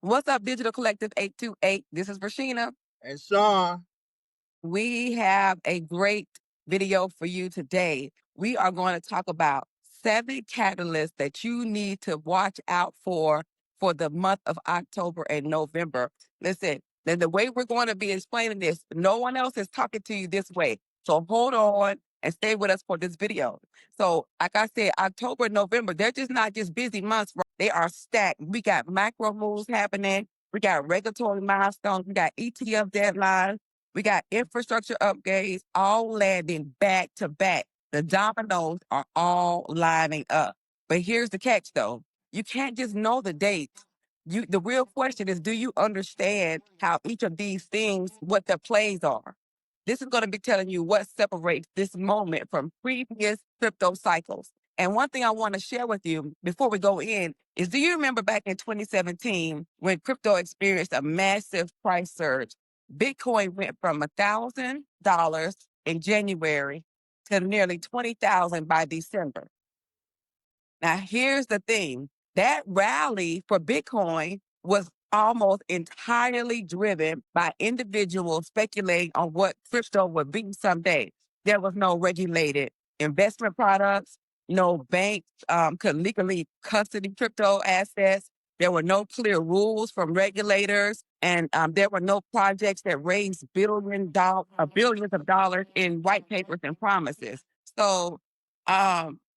What's up, Digital Collective 828? This is Rashina. And Sean, We have a great video for you today. We are going to talk about 7 catalysts that you need to watch out for the month of October and November. Listen, then the way we're going to be explaining this, no one else is talking to you this way. So hold on and stay with us for this video. So, like I said, October and November, they're just not just busy months. They are stacked. We got macro moves happening. We got regulatory milestones. We got ETF deadlines. We got infrastructure upgrades all landing back to back. The dominoes are all lining up. But here's the catch though. You can't just know the dates. The real question is, do you understand how each of these things, what their plays are? This is going to be telling you what separates this moment from previous crypto cycles. And one thing I want to share with you before we go in is, do you remember back in 2017 when crypto experienced a massive price surge? Bitcoin went from $1,000 in January to nearly 20,000 by December. Now, here's the thing. That rally for Bitcoin was almost entirely driven by individuals speculating on what crypto would be someday. There was no regulated investment products. No banks could legally custody crypto assets. There were no clear rules from regulators. And there were no projects that raised billions of dollars in white papers and promises. So,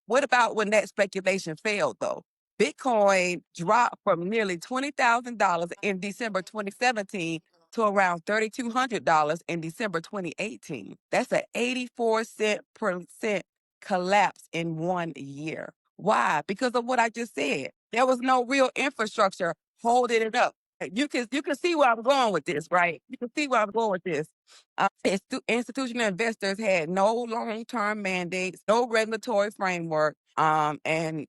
what about when that speculation failed, though? Bitcoin dropped from nearly $20,000 in December 2017 to around $3,200 in December 2018. That's an 84% collapse in 1 year. Why? Because of what I just said. There was no real infrastructure holding it up. You can see where I'm going with this, right? You can see where I'm going with this. Institutional investors had no long-term mandates, no regulatory framework, and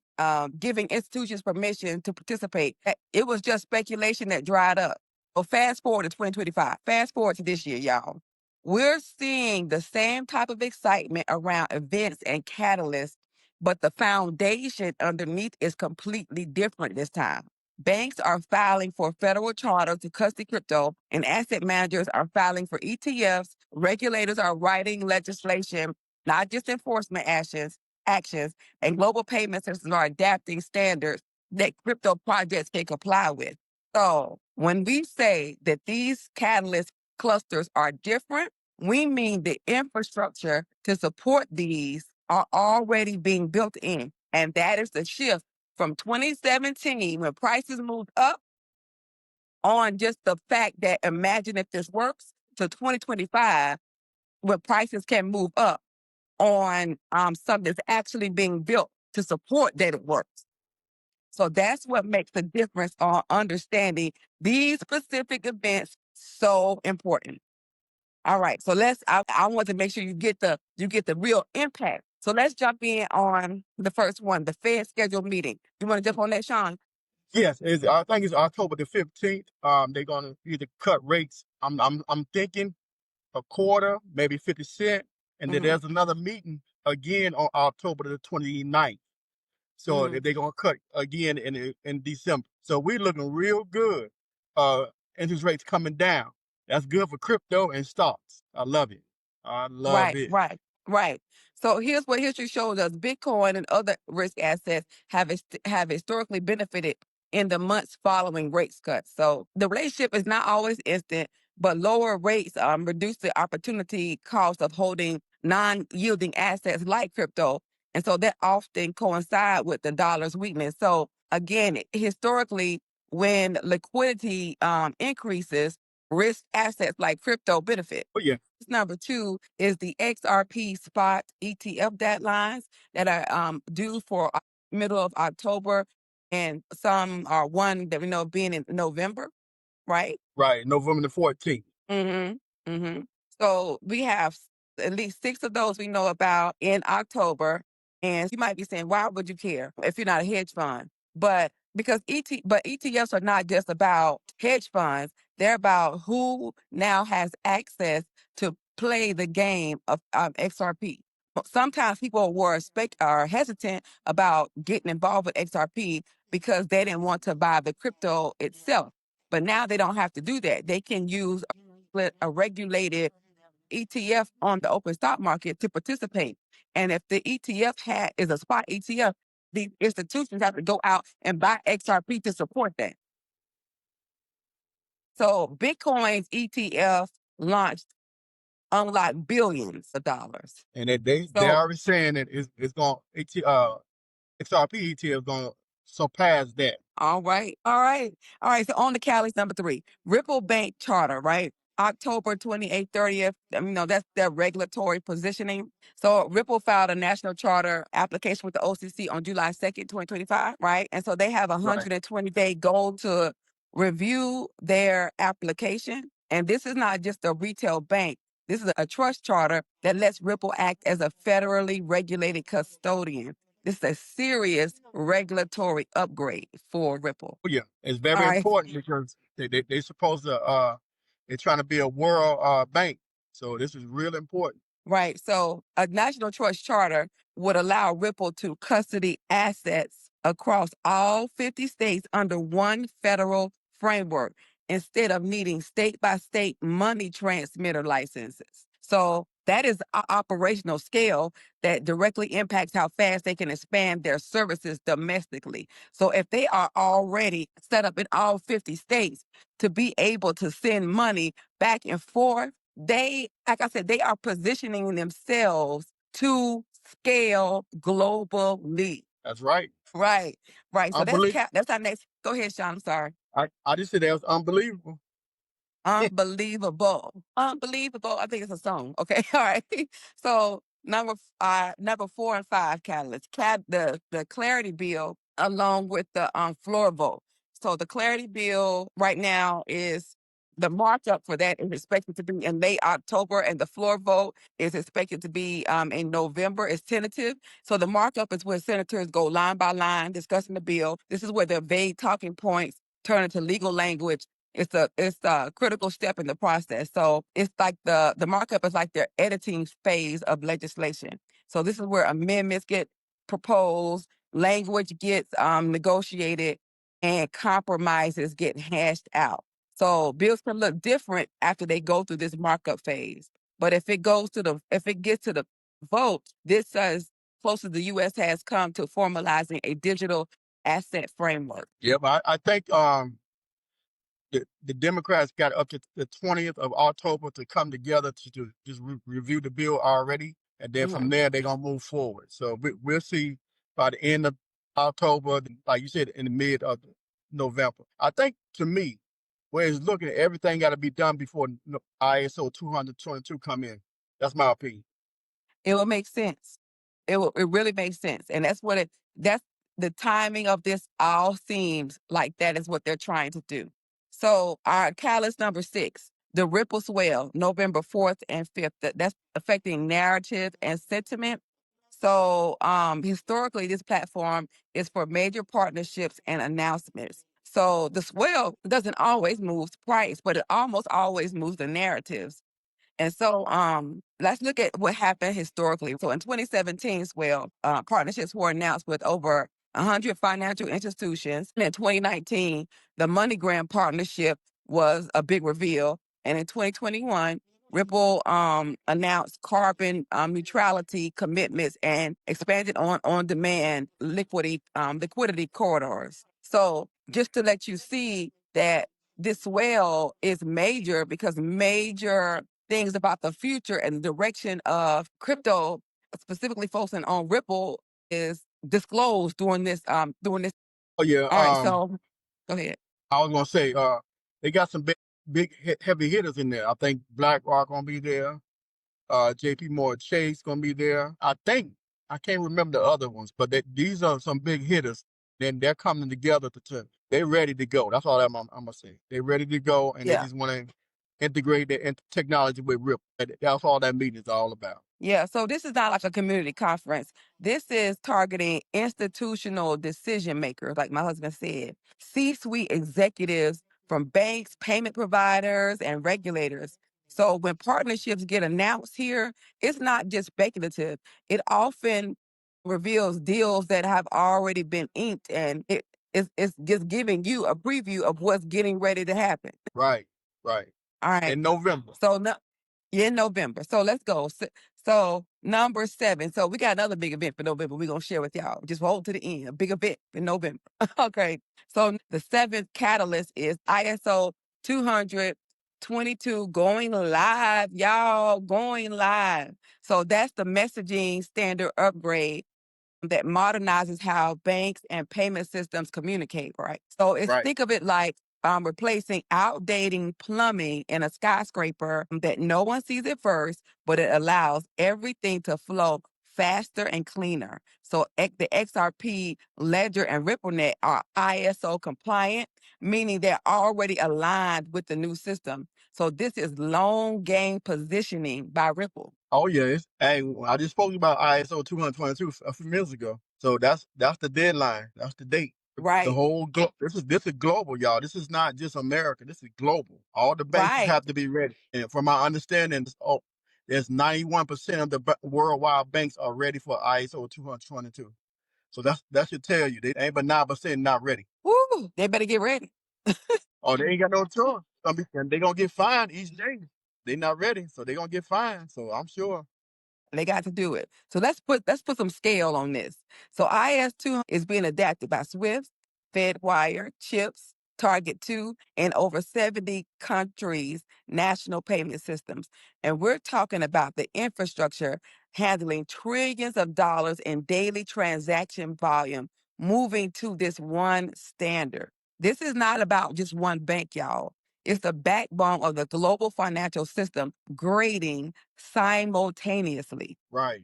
giving institutions permission to participate. It was just speculation that dried up. Well, fast forward to 2025. Fast forward to this year, y'all. We're seeing the same type of excitement around events and catalysts, but the foundation underneath is completely different this time. Banks are filing for federal charters to custody crypto, and asset managers are filing for ETFs. Regulators are writing legislation, not just enforcement actions, and global payment systems are adapting standards that crypto projects can comply with. So when we say that these catalyst clusters are different, we mean the infrastructure to support these are already being built in. And that is the shift from 2017 when prices moved up on just the fact that imagine if this works, to 2025 when prices can move up on something that's actually being built to support that it works. So that's what makes the difference on understanding these specific events so important. All right, so I want to make sure you get the real impact. So let's jump in on the first one, the Fed scheduled meeting. You want to jump on that, Sean? yes, I think it's October the 15th. They're gonna either cut rates. I'm thinking a quarter, maybe 50 cent, and then there's another meeting again on October the 29th. So they're gonna cut again in December. So we're looking real good. Interest rates coming down. That's good for crypto and stocks. I love it. I love Right, it. right, right. So here's what history shows us. Bitcoin and other risk assets have historically benefited in the months following rates cuts. So the relationship is not always instant, but lower rates reduce the opportunity cost of holding non-yielding assets like crypto. And so that often coincide with the dollar's weakness. So again, historically, when liquidity increases, risk assets like crypto benefit. Oh yeah. Number 2 is the XRP spot ETF deadlines that are due for middle of October, and some are one that we know being in November, right? Right. November the 14th. Mm-hmm. Mm-hmm. So we have at least 6 of those we know about in October. And you might be saying, why would you care if you're not a hedge fund? But because ETFs are not just about hedge funds, they're about who now has access to play the game of XRP. Sometimes people are hesitant about getting involved with XRP because they didn't want to buy the crypto itself. But now they don't have to do that. They can use a regulated ETF on the open stock market to participate. And if the ETF is a spot ETF, the institutions have to go out and buy XRP to support that. So Bitcoin's ETF launched unlocked billions of dollars. And they already saying that it's going XRP ETF is going to surpass that. All right. So on the catalyst number 3, Ripple Bank Charter, right? October 28th, 30th. That's their regulatory positioning. So Ripple filed a national charter application with the OCC on July 2nd, 2025, right? And so they have a 120-day goal to review their application. And this is not just a retail bank. This is a trust charter that lets Ripple act as a federally regulated custodian. This is a serious regulatory upgrade for Ripple. Yeah, it's very important because they supposed to they're trying to be a world bank. So this is real important. Right. So a national trust charter would allow Ripple to custody assets across all 50 states under one federal framework instead of needing state by state money transmitter licenses. So that is operational scale that directly impacts how fast they can expand their services domestically. So if they are already set up in all 50 states to be able to send money back and forth, they, like I said, they are positioning themselves to scale globally. That's right. Right. So that's our next. Go ahead, Sean. I'm sorry. I just said that was unbelievable. Unbelievable. I think it's a song. Okay. All right. So number 4 and 5 catalyst. The clarity bill along with the floor vote. So the clarity bill right now is the markup for that is expected to be in late October, and the floor vote is expected to be in November. It's tentative. So the markup is where senators go line by line discussing the bill. This is where the vague talking points turn into legal language. It's a critical step in the process. So it's like the markup is like their editing phase of legislation. So this is where amendments get proposed, language gets negotiated, and compromises get hashed out. So bills can look different after they go through this markup phase. But if it gets to the vote, this says close as the U.S. has come to formalizing a digital asset framework. Yep, I think the Democrats got up to the 20th of October to come together to just review the bill already. And then from there, they're going to move forward. So we'll see by the end of October, like you said, in the mid of November. I think, to me, where it's looking at everything got to be done before ISO 222 come in. That's my opinion. It will make sense. It really makes sense. And that's the timing of this all seems like that is what they're trying to do. So our catalyst number 6, the Ripple Swell, November 4th and 5th, that's affecting narrative and sentiment. So historically, this platform is for major partnerships and announcements. So the swell doesn't always move price, but it almost always moves the narratives. And so let's look at what happened historically. So in 2017, partnerships were announced with over 100 financial institutions. And in 2019, the MoneyGram partnership was a big reveal. And in 2021, Ripple announced carbon neutrality commitments and expanded on-demand liquidity corridors. So just to let you see that this well is major because major things about the future and direction of crypto, specifically focusing on Ripple, is disclosed during this. Oh yeah. All right, so go ahead. I was gonna say, they got some big heavy hitters in there. I think BlackRock gonna be there. JP Morgan Chase gonna be there. I can't remember the other ones, but these are some big hitters. Then they're coming together they're ready to go. That's all I'm gonna say. They're ready to go, and they just want to integrate their technology with Ripple. That's all that meeting is all about. Yeah, so this is not like a community conference. This is targeting institutional decision makers, like my husband said, C-suite executives from banks, payment providers, and regulators. So when partnerships get announced here, it's not just speculative. It often reveals deals that have already been inked, and It's just giving you a preview of what's getting ready to happen. Right. Right. All right. In November. So no, yeah, in November. So let's go. So number 7. So we got another big event for November. We're gonna share with y'all. Just hold to the end. A big event in November. Okay. So the 7th catalyst is ISO 20022 going live, y'all. Going live. So that's the messaging standard upgrade that modernizes how banks and payment systems communicate, right? So it's Right. think of it like replacing outdated plumbing in a skyscraper that no one sees at first, but it allows everything to flow faster and cleaner. So the XRP Ledger and RippleNet are ISO compliant, meaning they're already aligned with the new system. So this is long game positioning by Ripple. Oh yeah, hey, I just spoke about ISO 222 a few minutes ago. So that's the deadline. That's the date. Right. The whole this is global, y'all. This is not just America. This is global. All the banks Right. have to be ready. And from my understanding, there's 91% of the worldwide banks are ready for ISO 222. So that should tell you they ain't but 9% not ready. Woo, they better get ready. Oh, they ain't got no choice. And they gonna get fined each day. They not ready, so they gonna get fined. So I'm sure. They got to do it. So let's put some scale on this. So IS2 is being adapted by Swift, Fedwire, Chips, Target 2, and over 70 countries' national payment systems. And we're talking about the infrastructure handling trillions of dollars in daily transaction volume, moving to this one standard. This is not about just one bank, y'all. It's the backbone of the global financial system grading simultaneously. Right.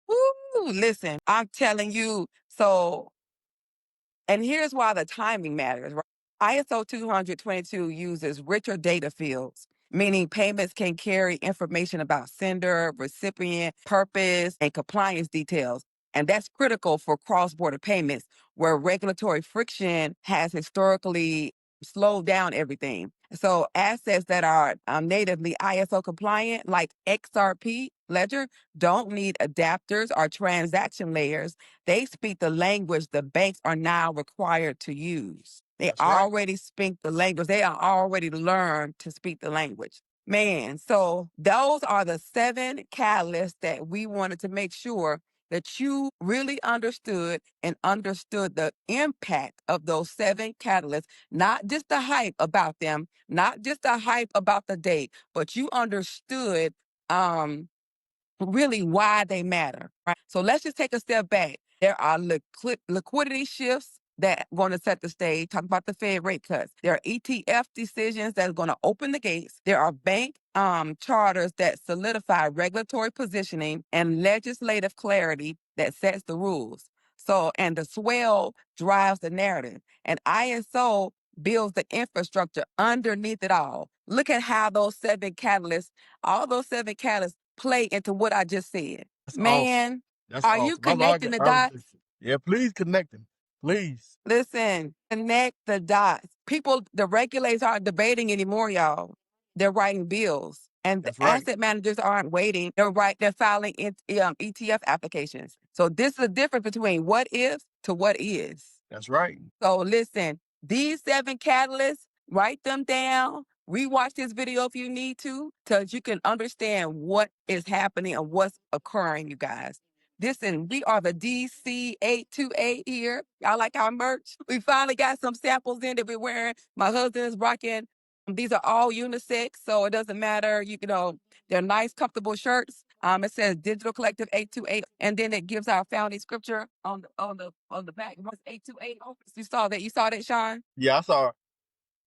Woo, listen, I'm telling you. So, and here's why the timing matters. Right? ISO 222 uses richer data fields, meaning payments can carry information about sender, recipient, purpose, and compliance details. And that's critical for cross border payments where regulatory friction has historically slowed down everything. So, assets that are natively ISO compliant, like XRP Ledger, don't need adapters or transaction layers. They speak the language the banks are now required to use. They That's right. already speak the language. They are already learned to speak the language. Man, so those are the 7 catalysts that we wanted to make sure that you really understood and understood the impact of those 7 catalysts, not just the hype about them, not just the hype about the date, but you understood really why they matter. Right? So let's just take a step back. There are liquidity shifts that are going to set the stage. Talk about the Fed rate cuts. There are ETF decisions that are going to open the gates. There are bank charters that solidify regulatory positioning and legislative clarity that sets the rules. So, and the swell drives the narrative. And ISO builds the infrastructure underneath it all. Look at how those 7 catalysts, all those 7 catalysts play into what I just said. That's Man, awesome. That's are you awesome. I like connecting it. the dots? Yeah, please connect them. Please. Listen, connect the dots. People, the regulators aren't debating anymore, y'all. They're writing bills. And the That's right. asset managers aren't waiting. They're filing ETF applications. So this is the difference between what if to what is. That's right. So listen, these 7 catalysts, write them down. Rewatch this video if you need to, so you can understand what is happening and what's occurring, you guys. Listen, we are the DC828 here. Y'all like our merch? We finally got some samples in that we're wearing. My husband is rocking. These are all unisex, so it doesn't matter. You know, they're nice, comfortable shirts. It says Digital Collective 828, and then it gives our founding scripture on the back. Romans 828. You saw that? You saw that, Sean? Yeah, I saw it.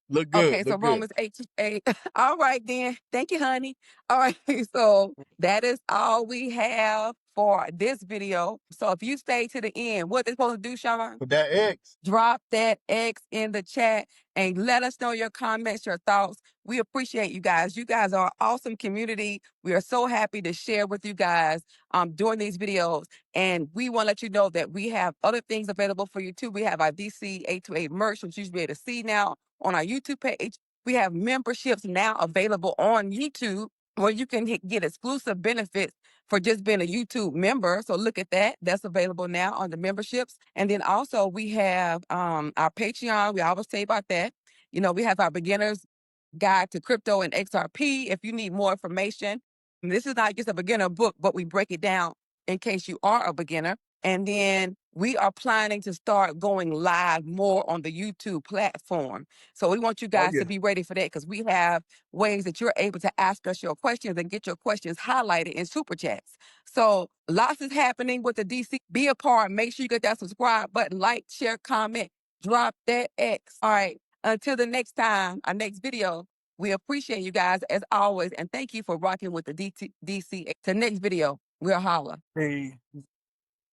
Look good. Okay, so Look good. Romans 828. All right, then. Thank you, honey. All right, so that is all we have for this video. So if you stay to the end, what they supposed to do, Sean? With that X. Drop that X in the chat and let us know your comments, your thoughts. We appreciate you guys. You guys are an awesome community. We are so happy to share with you guys during these videos. And we want to let you know that we have other things available for you too. We have our DC828 merch, which you should be able to see now on our YouTube page. We have memberships now available on YouTube where you can get exclusive benefits for just being a YouTube member. So look at that. That's available now on the memberships. And then also we have our Patreon. We always say about that. We have our beginners guide to crypto and XRP. If you need more information, and this is not just a beginner book, but we break it down in case you are a beginner. And then we are planning to start going live more on the YouTube platform. So we want you guys to be ready for that, because we have ways that you're able to ask us your questions and get your questions highlighted in super chats. So lots is happening with the DC. Be a part. Make sure you get that subscribe button, like, share, comment, drop that X. All right. Until the next time, our next video, we appreciate you guys as always. And thank you for rocking with the DC. To next video, we'll holla. Hey.